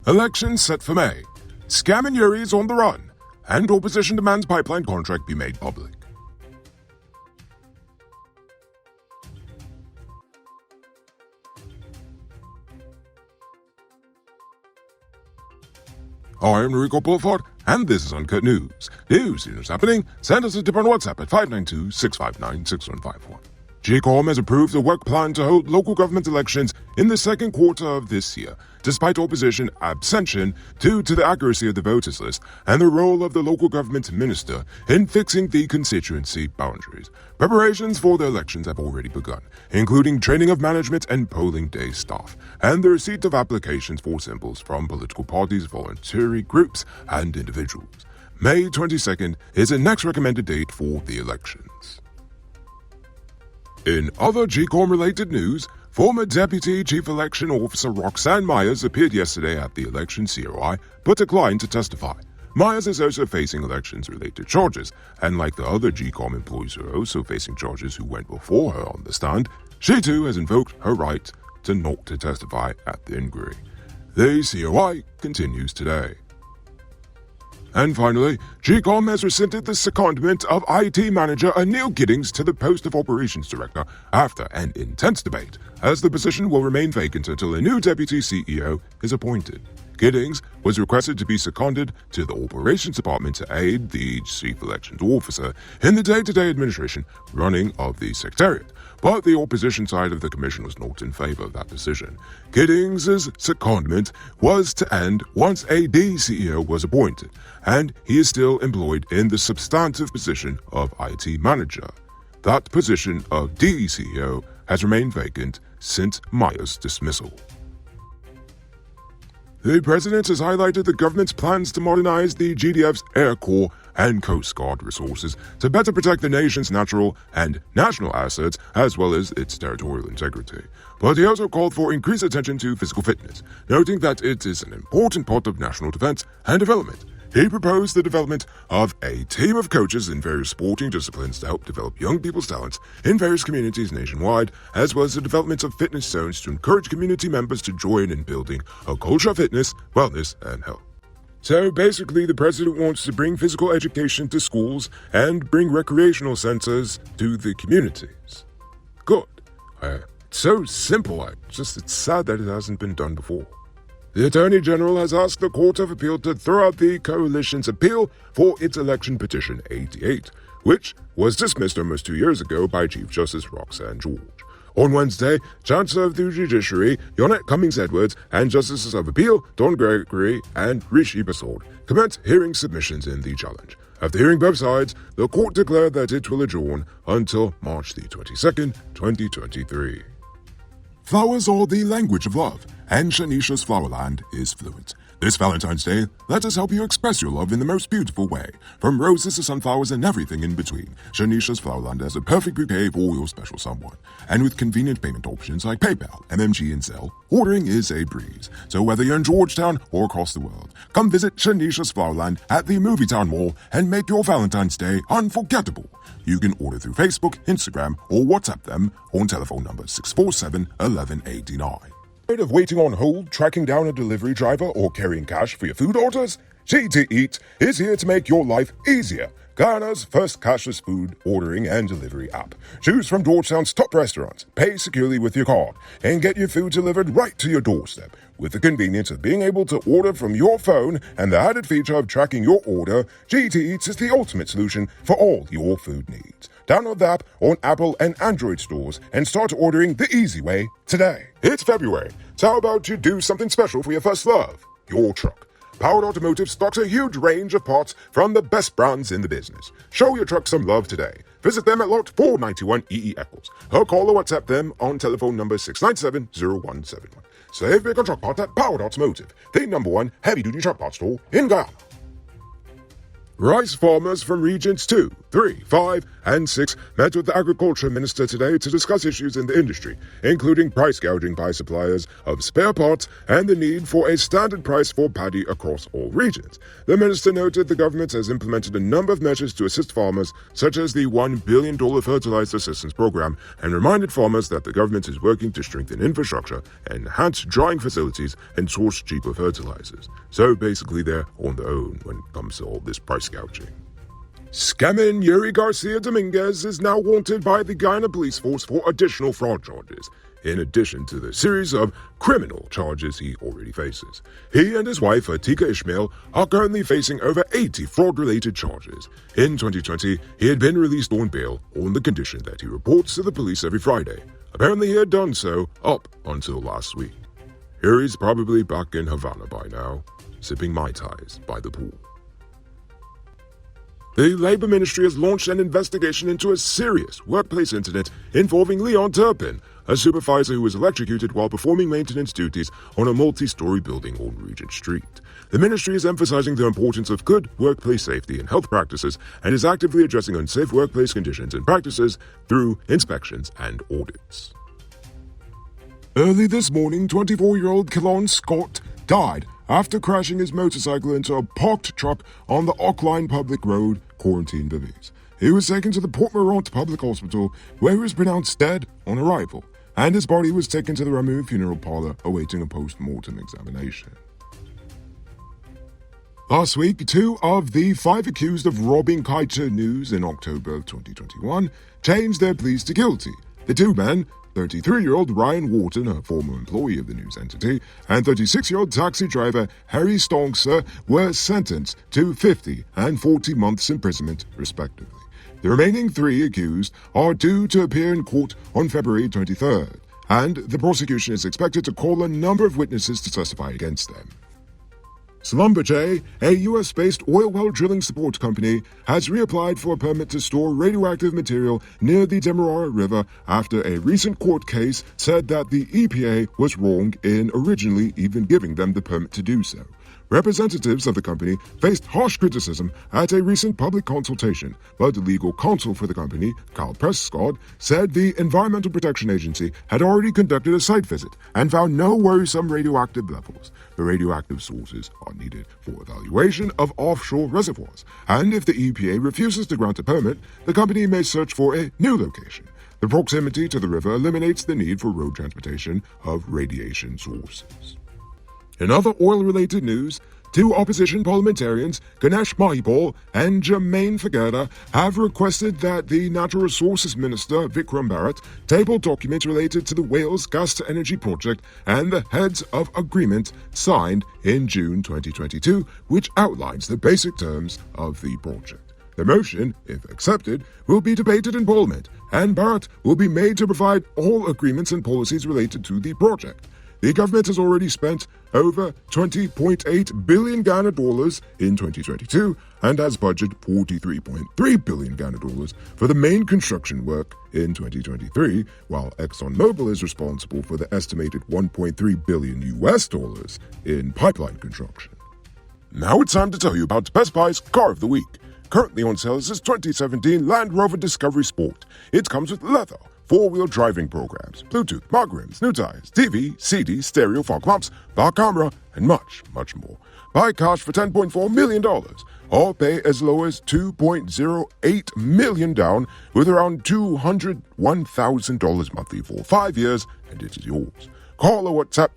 Elections set for May. Scam and Yuri is on the run. And opposition demands pipeline contract be made public. I'm Enrico Bulford, and this is Uncut News. News happening. Send us a tip on WhatsApp at 592-659-6151. GCOM has approved a work plan to hold local government elections in the second quarter of this year, despite opposition abstention due to the accuracy of the voters list and the role of the local government minister in fixing the constituency boundaries. Preparations for the elections have already begun, including training of management and polling day staff, and the receipt of applications for symbols from political parties, voluntary groups, and individuals. May 22nd is the next recommended date for the elections. In other GCOM-related news, former Deputy Chief Election Officer Roxanne Myers appeared yesterday at the election COI, but declined to testify. Myers is also facing elections-related charges, and like the other GCOM employees who are also facing charges who went before her on the stand, she too has invoked her right to not to testify at the inquiry. The COI continues today. And finally, GCOM has rescinded the secondment of IT manager Anil Giddings to the post of operations director after an intense debate, as the position will remain vacant until a new deputy CEO is appointed. Giddings was requested to be seconded to the operations department to aid the chief elections officer in the day-to-day administration running of the secretariat, but the opposition side of the commission was not in favor of that decision. Giddings' secondment was to end once a DCEO was appointed, and he is still employed in the substantive position of IT manager. That position of DCEO has remained vacant since Myers' dismissal. The president has highlighted the government's plans to modernize the GDF's Air Corps and Coast Guard resources to better protect the nation's natural and national assets as well as its territorial integrity. But he also called for increased attention to physical fitness, noting that it is an important part of national defense and development. He proposed the development of a team of coaches in various sporting disciplines to help develop young people's talents in various communities nationwide, as well as the development of fitness zones to encourage community members to join in building a culture of fitness, wellness, and health. So basically, the president wants to bring physical education to schools and bring recreational centers to the communities. Good. It's so simple. It's sad that it hasn't been done before. The Attorney General has asked the Court of Appeal to throw out the Coalition's appeal for its election petition 88, which was dismissed almost 2 years ago by Chief Justice Roxanne George. On Wednesday, Chancellor of the Judiciary, Yonette Cummings-Edwards, and Justices of Appeal, Don Gregory and Rishi Basold, commenced hearing submissions in the challenge. After hearing both sides, the court declared that it will adjourn until March the 22nd, 2023. Flowers are the language of love, and Shanisha's Flowerland is fluent. This Valentine's Day, let us help you express your love in the most beautiful way. From roses to sunflowers and everything in between, Shanisha's Flowerland has a perfect bouquet for your special someone. And with convenient payment options like PayPal, MMG, and Zelle, ordering is a breeze. So whether you're in Georgetown or across the world, come visit Shanisha's Flowerland at the Movietown Mall and make your Valentine's Day unforgettable. You can order through Facebook, Instagram, or WhatsApp them on telephone number 647-1189. Tired of waiting on hold, tracking down a delivery driver, or carrying cash for your food orders? GT Eat is here to make your life easier. Guyana's first cashless food ordering and delivery app. Choose from Georgetown's top restaurants, pay securely with your card, and get your food delivered right to your doorstep. With the convenience of being able to order from your phone and the added feature of tracking your order, GT Eats is the ultimate solution for all your food needs. Download the app on Apple and Android stores and start ordering the easy way today. It's February, so how about you do something special for your first love? Your truck. Powered Automotive stocks a huge range of parts from the best brands in the business. Show your truck some love today. Visit them at Lot 491 EE Eccles. Or call or WhatsApp them on telephone number 697-0171. Save big on truck parts at Powered Automotive, the #1 heavy-duty truck parts store in Guyana. Rice farmers from Regions 2, 3, 5, and 6 met with the Agriculture Minister today to discuss issues in the industry, including price gouging by suppliers of spare parts and the need for a standard price for paddy across all regions. The minister noted the government has implemented a number of measures to assist farmers, such as the $1 billion fertilizer assistance program, and reminded farmers that the government is working to strengthen infrastructure, enhance drying facilities, and source cheaper fertilizers. So basically they're on their own when it comes to all this price gouging. Scamming Yuri Garcia Dominguez is now wanted by the Guyana police force for additional fraud charges, in addition to the series of criminal charges he already faces. He and his wife, Atika Ishmael, are currently facing over 80 fraud-related charges. In 2020, he had been released on bail on the condition that he reports to the police every Friday. Apparently he had done so up until last week. Yuri's probably back in Havana by now, sipping Mai Tais by the pool. The Labour Ministry has launched an investigation into a serious workplace incident involving Leon Turpin, a supervisor who was electrocuted while performing maintenance duties on a multi-story building on Regent Street. The ministry is emphasizing the importance of good workplace safety and health practices and is actively addressing unsafe workplace conditions and practices through inspections and audits. Early this morning, 24-year-old Kelon Scott died after crashing his motorcycle into a parked truck on the Ockline Public Road, Quarantine Belize. He was taken to the Port Morant Public Hospital, where he was pronounced dead on arrival, and his body was taken to the Ramu Funeral Parlor awaiting a post-mortem examination. Last week, 2 of the 5 accused of robbing Kaito News in October 2021 changed their pleas to guilty. The 2 men, 33-year-old Ryan Wharton, a former employee of the news entity, and 36-year-old taxi driver Harry Stonkser were sentenced to 50 and 40 months imprisonment, respectively. The remaining 3 accused are due to appear in court on February 23rd, and the prosecution is expected to call a number of witnesses to testify against them. Schlumberger, a US-based oil well drilling support company, has reapplied for a permit to store radioactive material near the Demerara River after a recent court case said that the EPA was wrong in originally even giving them the permit to do so. Representatives of the company faced harsh criticism at a recent public consultation, but the legal counsel for the company, Carl Prescott, said the Environmental Protection Agency had already conducted a site visit and found no worrisome radioactive levels. The radioactive sources are needed for evaluation of offshore reservoirs, and if the EPA refuses to grant a permit, the company may search for a new location. The proximity to the river eliminates the need for road transportation of radiation sources. In other oil-related news, 2 opposition parliamentarians, Ganesh Mahipal and Jermaine Figueira, have requested that the Natural Resources Minister, Vikram Bharat, table documents related to the Wales Gas-to-Energy project and the heads of agreement signed in June 2022, which outlines the basic terms of the project. The motion, if accepted, will be debated in Parliament, and Bharat will be made to provide all agreements and policies related to the project. The government has already spent over 20.8 billion Ghana dollars in 2022 and has budgeted 43.3 billion Ghana dollars for the main construction work in 2023, while ExxonMobil is responsible for the estimated 1.3 billion US dollars in pipeline construction. Now it's time to tell you about Best Buy's Car of the Week. Currently on sale is this 2017 Land Rover Discovery Sport. It comes with leather, 4-wheel driving programs, Bluetooth, mug rims, new tires, TV, CD, stereo, fog lamps, bar camera, and much, much more. Buy cash for $10.4 million, or pay as low as $2.08 million down with around $201,000 monthly for 5 years, and it is yours. Call or WhatsApp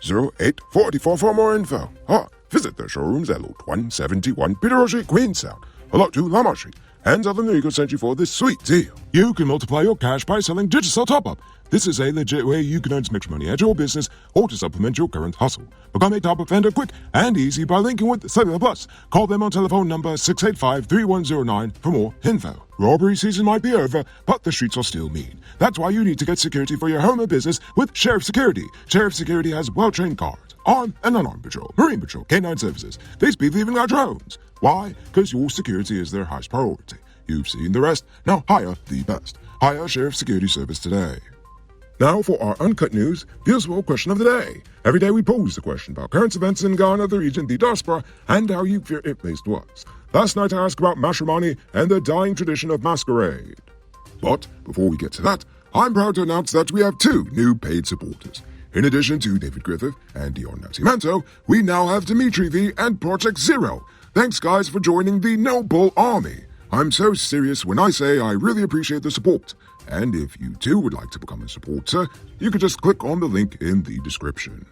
662-0844 for more info. Or visit their showrooms at Lot 171 Peter Street, Queenstown, or Lot 2 Lamar Street, and Southern Rico sent you for this sweet deal. You can multiply your cash by selling Digicel Top-Up. This is a legit way you can earn some extra money at your business or to supplement your current hustle. Become a top-up vendor quick and easy by linking with Cellular Plus. Call them on telephone number 685-3109 for more info. Robbery season might be over, but the streets are still mean. That's why you need to get security for your home or business with Sheriff Security. Sheriff Security has well-trained guards, armed and unarmed patrol, Marine Patrol, K9 services. They speed even our drones. Why? Because your security is their highest priority. You've seen the rest. Now hire the best. Hire Sheriff Security Service today. Now for our uncut news, the useful question of the day. Every day we pose the question about current events in Ghana, the region, the diaspora, and how you fear it placed to us. Last night I asked about matrimony and the dying tradition of masquerade. But before we get to that, I'm proud to announce that we have 2 new paid supporters. In addition to David Griffith and Dion Nascimento, we now have Dimitri V and Project Zero. Thanks guys for joining the Noble Army. I'm so serious when I say I really appreciate the support. And if you too would like to become a supporter, you can just click on the link in the description.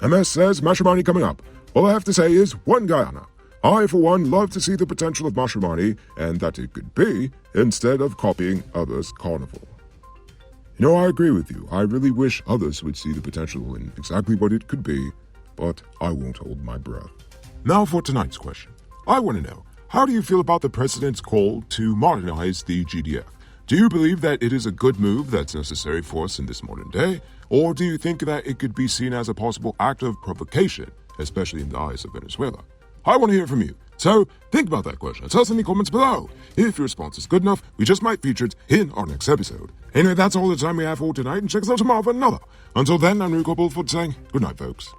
MS says matrimony coming up. All I have to say is one Guyana. I, for one, love to see the potential of matrimony and that it could be instead of copying others' carnival. You know, I agree with you. I really wish others would see the potential in exactly what it could be, but I won't hold my breath. Now for tonight's question. I want to know, how do you feel about the president's call to modernize the GDF? Do you believe that it is a good move that's necessary for us in this modern day? Or do you think that it could be seen as a possible act of provocation, especially in the eyes of Venezuela? I want to hear from you. So think about that question and tell us in the comments below. If your response is good enough, we just might feature it in our next episode. Anyway, that's all the time we have for tonight, and check us out tomorrow for another. Until then, I'm Rico Bulford saying good night, folks.